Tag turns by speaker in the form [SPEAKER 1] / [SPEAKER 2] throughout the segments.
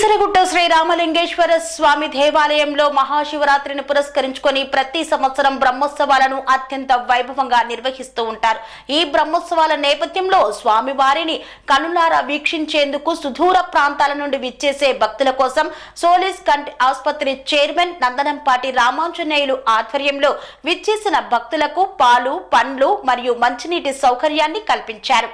[SPEAKER 1] కీసరగుట్ట శ్రీ రామలింగేశ్వర స్వామి దేవాలయంలో మహాశివరాత్రిని పురస్కరించుకొని ప్రతి సంవత్సరం బ్రహ్మోత్సవాలను అత్యంత వైభవంగా నిర్వహిస్తూ ఉంటారు. ఈ బ్రహ్మోత్సవాల నేపథ్యంలో స్వామివారిని కనులారా వీక్షించేందుకు సుదూర ప్రాంతాల నుండి విచ్చేసే భక్తుల కోసం సోలిస్ కంటి ఆసుపత్రి చైర్మన్ నందనంపాటి రామాంజనేయులు ఆధ్వర్యంలో విచ్చేసిన భక్తులకు పాలు, పండ్లు మరియు మంచినీటి సౌకర్యాన్ని కల్పించారు.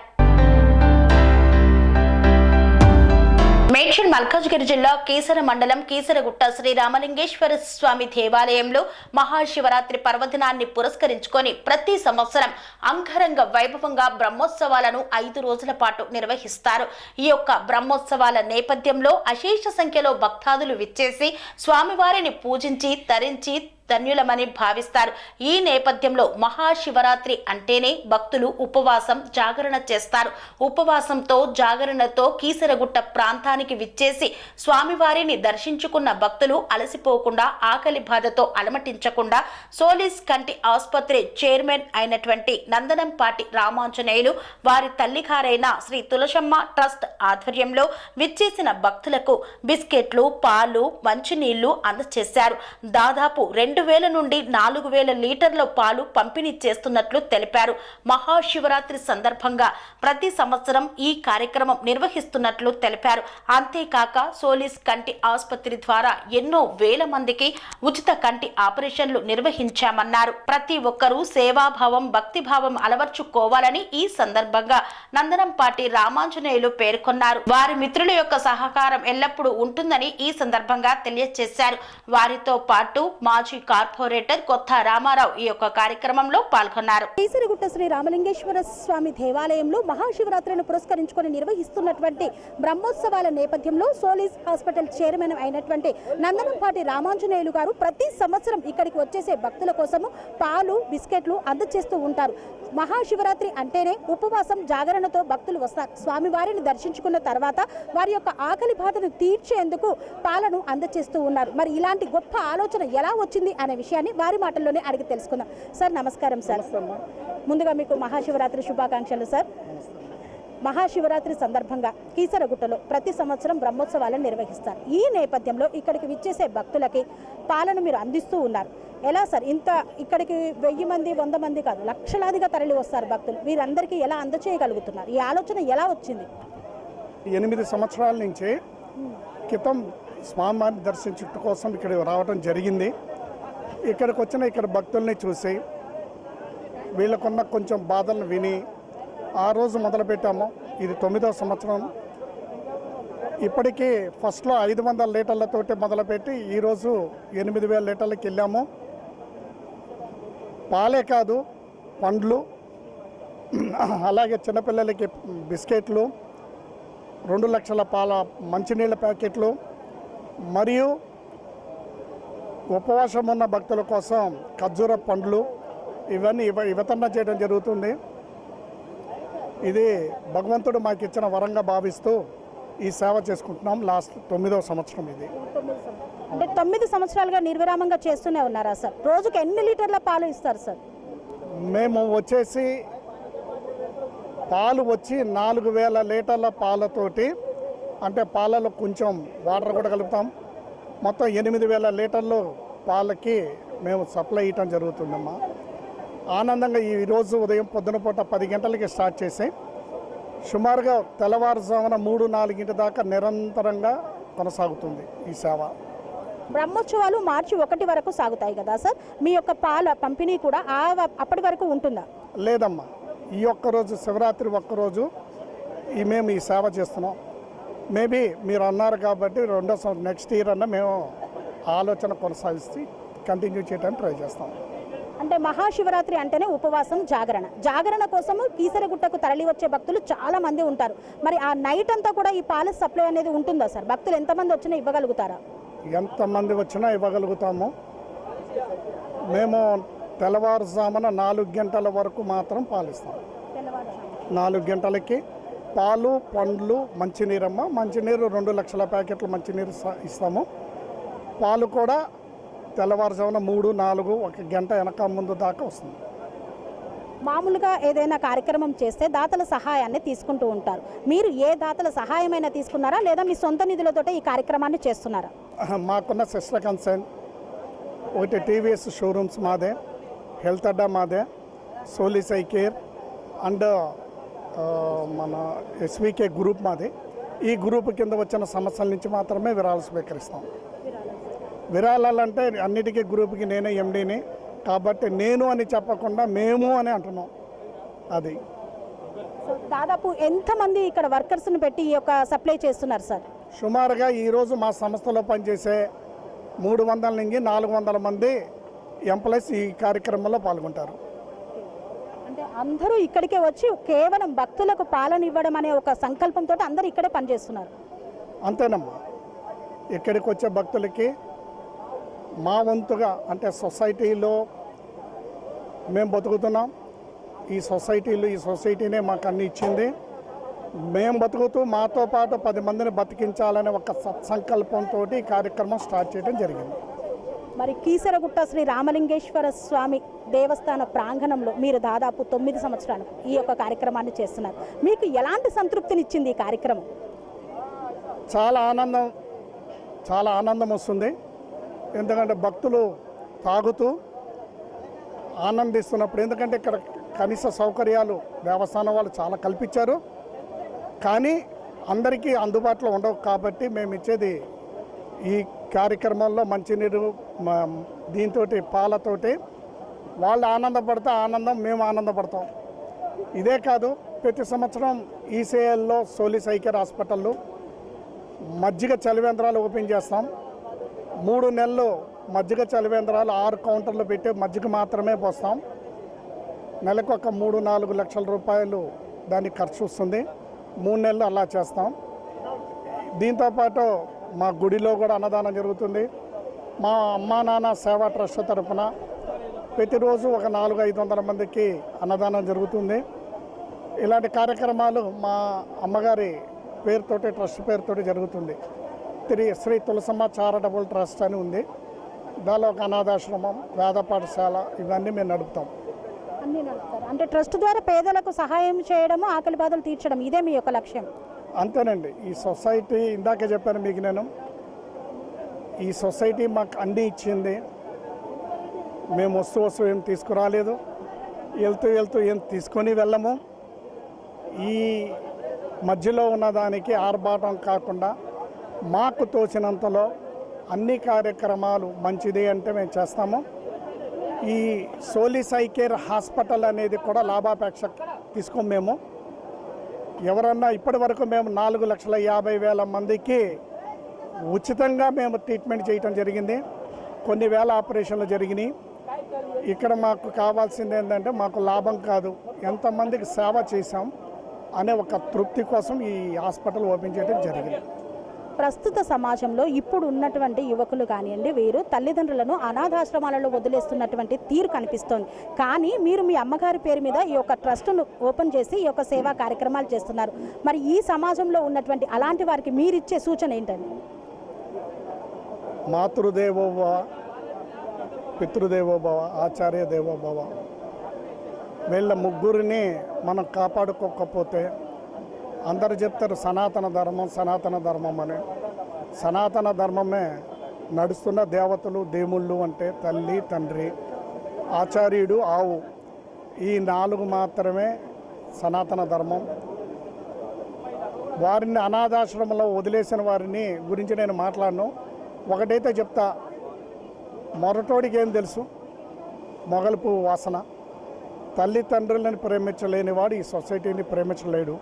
[SPEAKER 1] మేడ్చల్ మల్కాజ్గిరి జిల్లా కీసర మండలం కీసరగుట్ట శ్రీ రామలింగేశ్వర స్వామి దేవాలయంలో మహాశివరాత్రి పర్వదినాన్ని పురస్కరించుకొని ప్రతి సంవత్సరం అంగరంగ వైభవంగా బ్రహ్మోత్సవాలను 5 రోజుల పాటు నిర్వహిస్తారు. ఈ యొక్క బ్రహ్మోత్సవాల నేపథ్యంలో అశేష సంఖ్యలో భక్తాదులు విచ్చేసి స్వామివారిని పూజించి తరించి ధన్యులమని భావిస్తారు. ఈ నేపథ్యంలో మహాశివరాత్రి అంటేనే భక్తులు ఉపవాసం, జాగరణ చేస్తారు. ఉపవాసంతో జాగరణతో కీసరగుట్ట ప్రాంతానికి విచ్చేసి స్వామివారిని దర్శించుకున్న భక్తులు అలసిపోకుండా, ఆకలి బాధతో అలమటించకుండా సోలిస్ కంటి ఆసుపత్రి చైర్మన్ అయినటువంటి నందనంపాటి రామాంజనేయులు వారి తల్లిగారైన శ్రీ తులసమ్మ ట్రస్ట్ ఆధ్వర్యంలో విచ్చేసిన భక్తులకు బిస్కెట్లు, పాలు, మంచినీళ్లు అందజేశారు. దాదాపు 2000 నుండి 4000 లీటర్ల పాలు పంపిణీ చేస్తున్నట్లు తెలిపారు. మహాశివరాత్రి సందర్భంగా ప్రతి సంవత్సరం ఈ కార్యక్రమం నిర్వహిస్తున్నట్లు తెలిపారు. అంతేకాక సోలిస్ కంటి ఆసుపత్రి ద్వారా ఎన్నో వేల మందికి ఉచిత కంటి ఆపరేషన్లు నిర్వహించామన్నారు. ప్రతి ఒక్కరూ సేవాభావం, భక్తిభావం అలవర్చుకోవాలని ఈ సందర్భంగా నందనంపాటి రామాంజనేయులు పేర్కొన్నారు. వారి మిత్రుల యొక్క సహకారం ఎల్లప్పుడూ ఉంటుందని ఈ సందర్భంగా తెలియజేశారు. వారితో పాటు మాజీ కార్పొరేటర్ కొత్త రామారావు ఈ యొక్క కార్యక్రమంలో పాల్గొన్నారు.
[SPEAKER 2] కీసరగుట్ట శ్రీ రామలింగేశ్వర స్వామి దేవాలయంలో మహాశివరాత్రిని పురస్కరించుకొని నిర్వహిస్తున్నటువంటి బ్రహ్మోత్సవాల నేపథ్యంలో సోలిస్ హాస్పిటల్ చైర్మన్ అయినటువంటి నందనంపాటి రామాంజనేయులు గారు ప్రతి సంవత్సరం ఇక్కడికి వచ్చేసే భక్తుల కోసము పాలు, బిస్కెట్లు అందజేస్తూ ఉంటారు. మహాశివరాత్రి అంటేనే ఉపవాసం, జాగరణతో భక్తులు వస్తారు. స్వామివారిని దర్శించుకున్న తర్వాత వారి యొక్క ఆకలి బాధను తీర్చేందుకు పాలను అందజేస్తూ ఉన్నారు. మరి ఇలాంటి గొప్ప ఆలోచన ఎలా వచ్చింది అనే విషయాన్ని వారి మాటల్లోనే అడిగి తెలుసుకుందాం. సార్ నమస్కారం. సార్ ముందుగా మీకు మహాశివరాత్రి శుభాకాంక్షలు. సార్ మహాశివరాత్రి సందర్భంగా కీసరగుట్టలో ప్రతి సంవత్సరం బ్రహ్మోత్సవాలను నిర్వహిస్తారు. ఈ నేపథ్యంలో ఇక్కడికి విచ్చేసే భక్తులకి పాలను మీరు అందిస్తూ ఉన్నారు. ఎలా సార్ ఇంత ఇక్కడికి 1000 మంది 100 మంది కాదు, లక్షలాదిగా తరలి వస్తారు భక్తులు, వీరందరికీ ఎలా అందచేయగలుగుతున్నారు? ఈ ఆలోచన ఎలా వచ్చింది?
[SPEAKER 3] 8 సంవత్సరాల నుంచి క్రితం స్వామివారిని దర్శించడం కోసం ఇక్కడ రావడం జరిగింది. ఇక్కడికి వచ్చిన ఇక్కడ భక్తుల్ని చూసి వీళ్ళకున్న కొంచెం బాధలను విని ఆ రోజు మొదలుపెట్టాము. ఇది 9వ సంవత్సరం. ఇప్పటికీ ఫస్ట్లో 500 లీటర్లతోటి మొదలుపెట్టి ఈరోజు 8000 లీటర్లకి వెళ్ళాము. పాలే కాదు, పండ్లు, అలాగే చిన్నపిల్లలకి బిస్కెట్లు, 2 లక్షల పాల మంచినీళ్ళ ప్యాకెట్లు మరియు ఉపవాసం ఉన్న భక్తుల కోసం ఖర్జూర పండ్లు ఇవన్నీ వితరణ చేయడం జరుగుతుంది. ఇది భగవంతుడు మాకు ఇచ్చిన వరంగా భావిస్తూ ఈ సేవ చేసుకుంటున్నాం. లాస్ట్ 9వ సంవత్సరం ఇది.
[SPEAKER 2] అంటే 9 సంవత్సరాలుగా నిర్విరామంగా చేస్తూనే ఉన్నారా సార్? రోజుకి ఎన్ని లీటర్ల పాలు ఇస్తారు సార్?
[SPEAKER 3] మేము వచ్చేసి పాలు వచ్చి 4000 లీటర్ల పాలతోటి, అంటే పాలలో కొంచెం వాటర్ కూడా కలుపుతాం. మొత్తం 8000 లీటర్లు పాలకి మేము సప్లై ఇవ్వటం జరుగుతుందమ్మా. ఆనందంగా ఈరోజు ఉదయం పొద్దున పూట 10 గంటలకి స్టార్ట్ చేసి సుమారుగా తెల్లవారుజామున 3-4 దాకా నిరంతరంగా కొనసాగుతుంది ఈ సేవ.
[SPEAKER 2] బ్రహ్మోత్సవాలు మార్చి 1 వరకు సాగుతాయి కదా సార్? మీ యొక్క పాల పంపిణీ కూడా అప్పటి వరకు ఉంటుందా?
[SPEAKER 3] లేదమ్మా, ఈ ఒక్కరోజు శివరాత్రి ఒక్కరోజు మేము ఈ సేవ చేస్తున్నాం. మేబీ మీరు అన్నారు కాబట్టి నెక్స్ట్ ఇయర్ అన్న మేము ఆలోచన కొనసాగిస్తే కంటిన్యూ చేయడానికి ట్రై చేస్తాం.
[SPEAKER 2] అంటే మహాశివరాత్రి అంటేనే ఉపవాసం, జాగరణ కోసము కీసరగుట్టకు తరలి వచ్చే భక్తులు చాలా మంది ఉంటారు. మరి ఆ నైట్ అంతా కూడా ఈ పాల సప్లై అనేది ఉంటుందా సార్? భక్తులు ఎంతమంది వచ్చినా ఇవ్వగలుగుతారా?
[SPEAKER 3] ఎంతమంది వచ్చినా ఇవ్వగలుగుతాము. మేము తెల్లవారుజామున 4 గంటల వరకు మాత్రం పాలిస్తాం. 4 గంటలకి పాలు, పండ్లు, మంచినీరమ్మ. మంచినీరు 2 లక్షల ప్యాకెట్లు మంచినీరు ఇస్తాము. పాలు కూడా తెల్లవారుజామున 3-4 1 గంట వెనక ముందు దాకా వస్తుంది.
[SPEAKER 2] మామూలుగా ఏదైనా కార్యక్రమం చేస్తే దాతల సహాయాన్ని తీసుకుంటూ ఉంటారు. మీరు ఏ దాతల సహాయమైనా తీసుకున్నారా లేదా మీ సొంత నిధులతోటే ఈ కార్యక్రమాన్ని చేస్తున్నారా?
[SPEAKER 3] మాకున్న సిస్టర్ కన్సర్న్ ఒకటి టీవీఎస్ షోరూమ్స్ మాదే, హెల్త్ అడ్డా మాదే, సోలిస్ ఐ కేర్ అండ్ మన ఎస్వికే గ్రూప్ మాది. ఈ గ్రూప్ కింద వచ్చిన సమస్యల నుంచి మాత్రమే విరాళాలు స్వీకరిస్తాం. విరాళాలంటే అన్నిటికీ గ్రూప్కి నేనే ఎండీని కాబట్టి నేను అని చెప్పకుండా మేము అని అంటున్నాం. అది
[SPEAKER 2] సో దాదాపు ఎంతమంది ఇక్కడ వర్కర్స్ని పెట్టి ఈ యొక్క సప్లై చేస్తున్నారు సార్?
[SPEAKER 3] సుమారుగా ఈరోజు మా సంస్థలో పనిచేసే 300 నుంచి 400 మంది ఎంప్లాయీస్ ఈ కార్యక్రమంలో పాల్గొంటారు.
[SPEAKER 2] అంటే అందరూ ఇక్కడికే వచ్చి కేవలం భక్తులకు పాలన ఇవ్వడం అనే ఒక సంకల్పంతో అందరూ ఇక్కడే పనిచేస్తున్నారు.
[SPEAKER 3] అంతేనమ్మా, ఇక్కడికి వచ్చే భక్తులకి మా వంతుగా అంటే సొసైటీలో మేము బతుకుతున్నాం. ఈ సొసైటీనే మాకు అన్ని ఇచ్చింది. మేము బతుకుతూ మాతో పాటు 10 మందిని బతికించాలనే ఒక సత్సంకల్పంతో ఈ కార్యక్రమం స్టార్ట్ చేయడం జరిగింది.
[SPEAKER 2] మరి కీసరగుట్ట శ్రీ రామలింగేశ్వర స్వామి దేవస్థాన ప్రాంగణంలో మీరు దాదాపు 9 సంవత్సరాలు ఈ యొక్క కార్యక్రమాన్ని చేస్తున్నారు. మీకు ఎలాంటి సంతృప్తినిచ్చింది ఈ కార్యక్రమం?
[SPEAKER 3] చాలా ఆనందం వస్తుంది. ఎందుకంటే భక్తులు తాగుతూ ఆనందిస్తున్నప్పుడు, ఎందుకంటే ఇక్కడ కనీస సౌకర్యాలు దేవస్థానం వాళ్ళు చాలా కల్పించారు, కానీ అందరికీ అందుబాటులో ఉండవు. కాబట్టి మేము ఇచ్చేది ఈ కార్యక్రమంలో మంచినీరు దీంతో పాలతోటి వాళ్ళు ఆనందపడితే మేము ఆనందపడతాం. ఇదే కాదు, ప్రతి సంవత్సరం ఈసీఎల్లో సోలిస్ ఐ కేర్ హాస్పిటల్లో మజ్జిగ చలివేంద్రాలు ఓపెన్ చేస్తాం. 3 నెలలు మజ్జిగ చలివేంద్రాలు 6 కౌంటర్లు పెట్టి మజ్జిగ మాత్రమే పోస్తాం. నెలకు ఒక 3-4 లక్షల రూపాయలు దానికి ఖర్చు వస్తుంది. 3 నెలలు అలా చేస్తాం. దీంతోపాటు మా గుడిలో కూడా అన్నదానం జరుగుతుంది. మా అమ్మా నాన్న సేవా ట్రస్ట్ తరఫున ప్రతిరోజు ఒక 400-500 మందికి అన్నదానం జరుగుతుంది. ఇలాంటి కార్యక్రమాలు మా అమ్మగారి పేరుతోటి ట్రస్ట్ పేరుతోటి జరుగుతుంది. శ్రీ తులసమ్మ చారిటబుల్ ట్రస్ట్ అని ఉంది. దానిలో ఒక అనాథాశ్రమం, వేద పాఠశాల ఇవన్నీ మేము నడుపుతాం.
[SPEAKER 2] అన్నీ నడుపుతారు. అంటే ట్రస్ట్ ద్వారా పేదలకు సహాయం చేయడము, ఆకలి బాధలు తీర్చడం, ఇదే మీ యొక్క లక్ష్యం?
[SPEAKER 3] అంతేనండి. ఈ సొసైటీ ఇందాకే చెప్పాను మీకు నేను, ఈ సొసైటీ మాకు అన్నీ ఇచ్చింది. మేము వస్తూ ఏం తీసుకురాలేదు, వెళ్తూ ఏం తీసుకొని వెళ్ళము. ఈ మధ్యలో ఉన్నదానికి ఆర్భాటం కాకుండా మాకు తోచినంతలో అన్ని కార్యక్రమాలు మంచిది అంటే మేము చేస్తాము. ఈ సోలిస్ ఐ కేర్ హాస్పిటల్ అనేది కూడా లాభాపేక్ష తీసుకోము మేము. ఎవరన్నా ఇప్పటి వరకు మేము 4,50,000 మందికి ఉచితంగా మేము ట్రీట్మెంట్ చేయటం జరిగింది. కొన్ని వేల ఆపరేషన్లు జరిగినాయి. ఇక్కడ మాకు కావాల్సింది ఏంటంటే మాకు లాభం కాదు, ఎంతమందికి సేవ చేశాం అనే ఒక తృప్తి కోసం ఈ హాస్పిటల్ ఓపెన్ చేయడం జరిగింది.
[SPEAKER 2] ప్రస్తుత సమాజంలో ఇప్పుడు ఉన్నటువంటి యువకులు కానివ్వండి, వీరు తల్లిదండ్రులను అనాథాశ్రమాలలో వదిలేస్తున్నటువంటి తీరు కనిపిస్తోంది. కానీ మీరు మీ అమ్మగారి పేరు మీద ఈ యొక్క ట్రస్టును ఓపెన్ చేసి ఈ యొక్క సేవా కార్యక్రమాలు చేస్తున్నారు. మరి ఈ సమాజంలో ఉన్నటువంటి అలాంటి వారికి మీరిచ్చే సూచన ఏంటండి?
[SPEAKER 3] మాతృదేవోభవ, పితృదేవోభవ, ఆచార్య దేవోభవ, వీళ్ళ ముగ్గురిని మనం కాపాడుకోకపోతే, అందరు చెప్తారు సనాతన ధర్మం అని. సనాతన ధర్మమే నడుస్తున్న దేవతలు, దేవుళ్ళు అంటే తల్లి, తండ్రి, ఆచార్యుడు, ఆవు, ఈ 4 మాత్రమే సనాతన ధర్మం. వారిని అనాథాశ్రమంలో వదిలేసిన వారిని గురించి నేను మాట్లాడను. ఒకటైతే చెప్తా, మొరటోడికి ఏం తెలుసు, మొగలుపు వాసన. తల్లిదండ్రులను ప్రేమించలేనివాడు ఈ సొసైటీని ప్రేమించలేడు.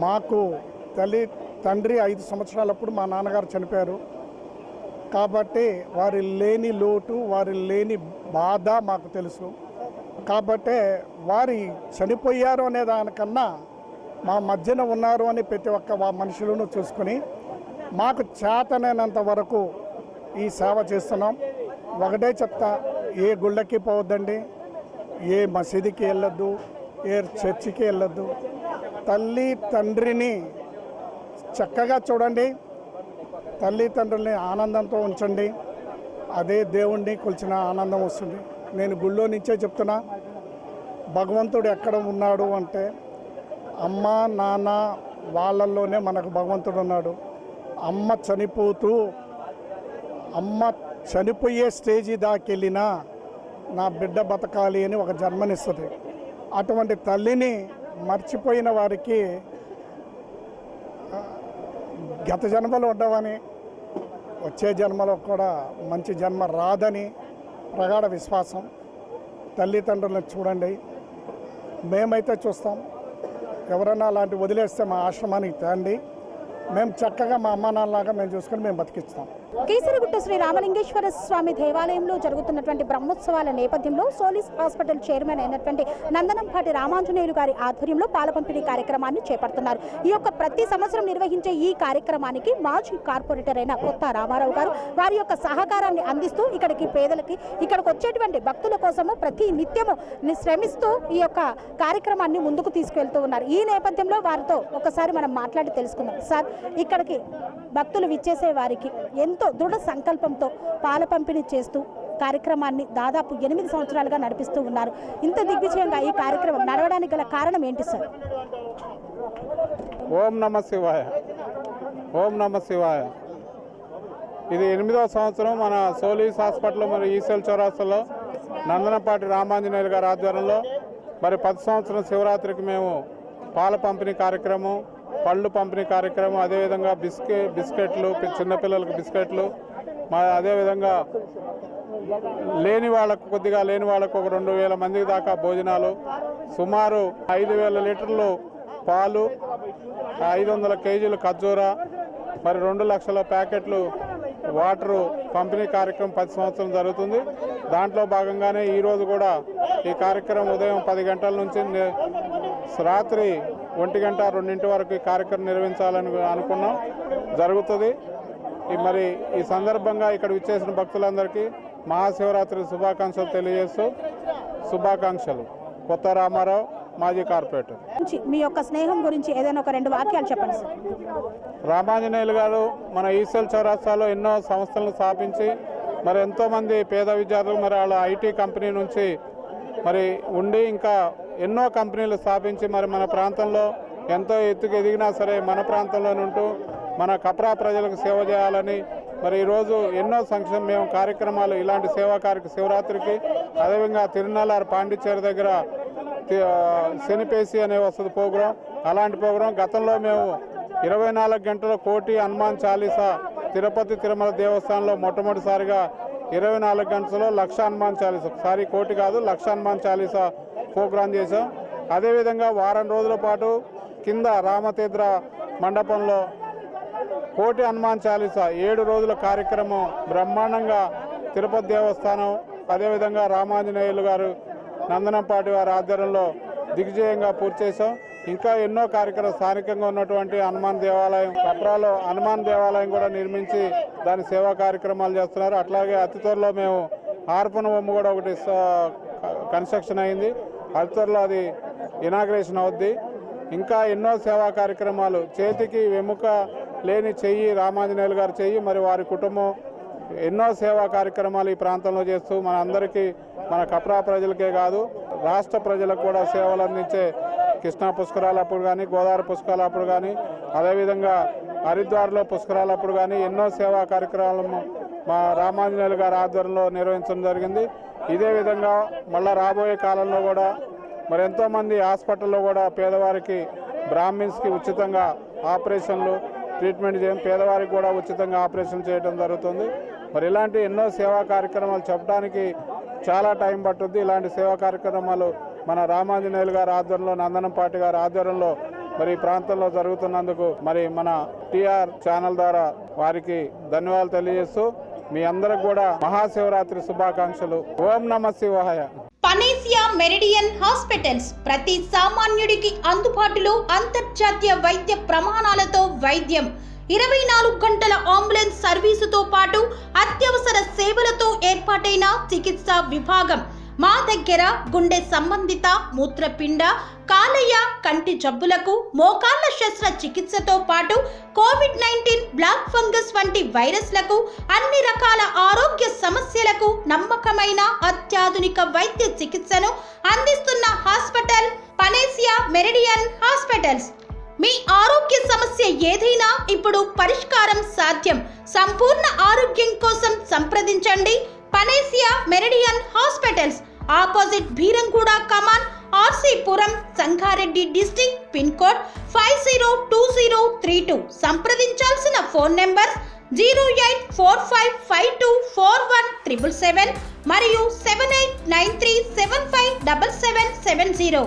[SPEAKER 3] మాకు తండ్రి 5 సంవత్సరాలప్పుడు మా నాన్నగారు చనిపోయారు. కాబట్టి వారి లేని లోటు, వారి లేని బాధ మాకు తెలుసు. కాబట్టి వారి చనిపోయారు అనే దానికన్నా మా మధ్యన ఉన్నారు అని ప్రతి ఒక్క మనుషులను చూసుకొని మాకు చేతనైనంత వరకు ఈ సేవ చేస్తున్నాం. ఒకటే చెప్తా, ఏ గుళ్ళకి పోవద్దండి, ఏ మసీదుకి వెళ్ళొద్దు, ఏ చర్చికి వెళ్ళొద్దు. తల్లి తండ్రిని చక్కగా చూడండి, తల్లిదండ్రుల్ని ఆనందంతో ఉంచండి. అదే దేవుణ్ణి కొలిచిన ఆనందం వస్తుంది. నేను గుళ్ళో నుంచే చెప్తున్నా, భగవంతుడు ఎక్కడ ఉన్నాడు అంటే అమ్మ నాన్న వాళ్ళల్లోనే మనకు భగవంతుడు ఉన్నాడు. అమ్మ చనిపోయే స్టేజీ దాకెళ్ళినా నా బిడ్డ బతకాలి అని ఒక జన్మనిస్తుంది. అటువంటి తల్లిని మర్చిపోయిన వారికి గత జన్మలో ఉండవని వచ్చే జన్మలో కూడా మంచి జన్మ రాదని ప్రగాఢ విశ్వాసం. తల్లిదండ్రులను చూడండి, మేమైతే చూస్తాం. ఎవరన్నా అలాంటి వదిలేస్తే మా ఆశ్రమానికి తేండి, మేము చక్కగా మా అమ్మా నాన్నలాగా మేము చూసుకొని మేము బతికిస్తాం.
[SPEAKER 2] కీసరగుట్ట శ్రీ రామలింగేశ్వర స్వామి దేవాలయంలో జరుగుతున్నటువంటి బ్రహ్మోత్సవాల నేపథ్యంలో సోలిస్ హాస్పిటల్ చైర్మన్ అయినటువంటి నందనంపాటి రామాంజనేయులు గారి ఆధ్వర్యంలో పాల పంపిణీ కార్యక్రమాన్ని చేపడుతున్నారు. ఈ యొక్క ప్రతి సంవత్సరం నిర్వహించే ఈ కార్యక్రమానికి మాజీ కార్పొరేటర్ అయిన కొత్త రామారావు గారు వారి యొక్క సహకారాన్ని అందిస్తూ ఇక్కడికి పేదలకి ఇక్కడికి వచ్చేటువంటి భక్తుల కోసము ప్రతి నిత్యము శ్రమిస్తూ ఈ యొక్క కార్యక్రమాన్ని ముందుకు తీసుకెళ్తూ ఉన్నారు. ఈ నేపథ్యంలో వారితో ఒకసారి మనం మాట్లాడి తెలుసుకుందాం. సార్, ఇక్కడికి భక్తులు విచ్చేసే వారికి ఎంతో దృఢ సంకల్పంతో పాల పంపిణీ చేస్తూ కార్యక్రమాన్ని దాదాపు 8 సంవత్సరాలుగా నడిపిస్తూ ఉన్నారు. ఇంత దిగ్విజయంగా ఈ కార్యక్రమం నడవడానికి గల కారణం ఏంటి సార్?
[SPEAKER 4] ఓం నమ శివాయ, ఓం నమ శివాయ. ఇది 8వ సంవత్సరం మన సోలీస్ హాస్పిటల్ మరి ఈసెల్ చౌరాస్తాలో నందనంపాటి రామాంజనేయులు గారి ఆధ్వర్యంలో మరి 10 సంవత్సరం శివరాత్రికి మేము పాల పంపిణీ కార్యక్రమం, పళ్ళు పంపిణీ కార్యక్రమం, అదేవిధంగా బిస్కెట్లు చిన్నపిల్లలకు బిస్కెట్లు, అదేవిధంగా కొద్దిగా లేని వాళ్ళకు ఒక 2000 మందికి దాకా భోజనాలు, సుమారు 5000 లీటర్లు పాలు, 500 కేజీలు ఖర్జూర, మరి 2 లక్షల ప్యాకెట్లు వాటరు పంపిణీ కార్యక్రమం 10 సంవత్సరం జరుగుతుంది. దాంట్లో భాగంగానే ఈరోజు కూడా ఈ కార్యక్రమం ఉదయం 10 గంటల నుంచి రాత్రి 1 గంట 2 వరకు ఈ కార్యక్రమం నిర్వహించాలని అనుకున్నాం. జరుగుతుంది. మరి ఈ సందర్భంగా ఇక్కడ విచ్చేసిన భక్తులందరికీ మహాశివరాత్రి శుభాకాంక్షలు తెలియజేస్తూ శుభాకాంక్షలు. కొత్త రామారావు, మాజీ కార్పొరేటర్.
[SPEAKER 2] మీ యొక్క స్నేహం గురించి ఏదైనా ఒక 2 వాక్యాలు చెప్పండి సార్.
[SPEAKER 4] రామాంజనేయులు గారు మన ఈసెల్ చౌరాస్తాలో ఎన్నో సంస్థలను స్థాపించి మరి ఎంతోమంది పేద విద్యార్థులు మరి వాళ్ళ ఐటీ కంపెనీ నుంచి మరి ఉండి ఇంకా ఎన్నో కంపెనీలు స్థాపించి మరి మన ప్రాంతంలో ఎంతో ఎత్తుకు ఎదిగినా సరే మన ప్రాంతంలోనే ఉంటూ మన కప్రా ప్రజలకు సేవ చేయాలని మరి ఈరోజు ఎన్నో సంక్షేమ కార్యక్రమాలు ఇలాంటి శివరాత్రికి అదేవిధంగా తిరునల్లారు పాండిచ్చేరి దగ్గర శనిపేసి అనే వస్తుంది ప్రోగ్రాం. అలాంటి ప్రోగ్రాం గతంలో మేము 24 గంటల కోటి హనుమాన్ చాలీసా తిరుపతి తిరుమల దేవస్థానంలో మొట్టమొదటిసారిగా 24 గంటలలో 1,00,000 హనుమాన్ చాలీసా, సారీ కోటి కాదు 1,00,000 హనుమాన్ చాలీసా ప్రోగ్రాం చేశాం. అదేవిధంగా వారం రోజుల పాటు కింద రామతీర్థ మండపంలో కోటి హనుమాన్ చాలీసా 7 రోజుల కార్యక్రమం బ్రహ్మాండంగా తిరుపతి దేవస్థానం అదేవిధంగా రామాంజనేయులు గారు నందనంపాటి వారి ఆధ్వర్యంలో దిగ్విజయంగా పూర్తి చేశాం. ఇంకా ఎన్నో కార్యక్రమాలు స్థానికంగా ఉన్నటువంటి హనుమాన్ దేవాలయం కప్రాలో హనుమాన్ దేవాలయం కూడా నిర్మించి దాని సేవా కార్యక్రమాలు చేస్తున్నారు. అట్లాగే అతి త్వరలో మేము ఆర్పణ బొమ్మ కూడా ఒకటి కన్స్ట్రక్షన్ అయింది. అతి త్వరలో అది ఇనాగ్రేషన్ అవుద్ది. ఇంకా ఎన్నో సేవా కార్యక్రమాలు, చేతికి వెముక లేని చెయ్యి రామాంజనేయులు గారు చెయ్యి, మరి వారి కుటుంబం ఎన్నో సేవా కార్యక్రమాలు ఈ ప్రాంతంలో చేస్తూ మన అందరికీ మన కప్రా ప్రజలకే కాదు రాష్ట్ర ప్రజలకు కూడా సేవలు అందించే కృష్ణా పుష్కరాలప్పుడు కానీ గోదావరి పుష్కరాలప్పుడు కానీ అదేవిధంగా హరిద్వార్లో పుష్కరాలప్పుడు కానీ ఎన్నో సేవా కార్యక్రమాలను మా రామాంజనేయులు గారి ఆధ్వర్యంలో నిర్వహించడం జరిగింది. ఇదే విధంగా మళ్ళీ రాబోయే కాలంలో కూడా మరి ఎంతోమంది హాస్పిటల్లో కూడా పేదవారికి బ్రాహ్మిన్స్కి ఉచితంగా ఆపరేషన్లు ట్రీట్మెంట్ చేయడం, పేదవారికి కూడా ఉచితంగా ఆపరేషన్ చేయడం జరుగుతుంది. మరి ఇలాంటి ఎన్నో సేవా కార్యక్రమాలు చెప్పడానికి చాలా టైం పట్టుద్ది. ఇలాంటి సేవా కార్యక్రమాలు మన రామాంజనేయులు గారి ఆధ్వర్యంలో నందనంపాటి గారి ఆధ్వర్యంలో మరి ఈ ప్రాంతంలో జరుగుతున్నందుకు మరి మన టిఆర్ ఛానల్ ద్వారా వారికి ధన్యవాదాలు తెలియజేస్తూ మీ అందరికి కూడా మహాశివరాత్రి శుభాకాంక్షలు. ఓం నమ శివాయ.
[SPEAKER 1] పనేసియా మెరిడియన్ హాస్పిటల్స్ ప్రతి సామాన్యుడికి అందుబాటులో అంతర్జాతీయ వైద్య ప్రమాణాలతో వైద్యం, 24 గంటల అంబులెన్స్ సర్వీసుతో పాటు అత్యవసర సేవలతో ఏర్పాటైన చికిత్సా విభాగం, మా దగ్గర గుండె సంబంధిత మూత్రపిండ కాలేయ కంటి జబ్బులకు మోకాళ్ల శస్త్ర చికిత్సతో పాటు కోవిడ్-19 బ్లాక్ ఫంగస్ వంటి వైరస్లకు అన్ని రకాల ఆరోగ్య సమస్యలకు నమ్మకమైన అత్యాధునిక వైద్య చికిత్సను అందిస్తున్న హాస్పిటల్ పనేసియా మెరిడియన్ హాస్పిటల్స్. మీ ఆరోగ్య సమస్య ఏదైనా ఇప్పుడు పరిష్కారం సాధ్యం. సంపూర్ణ ఆరోగ్యం కోసం సంప్రదించండి Panacea Meridian hospitals, opposite Bheeramguda Kaman, RC Puram, Sangareddy district, pin code 502032. సంప్రదించాల్సిన ఫోన్ నెంబర్ 0845524177 మరియు 7893757770.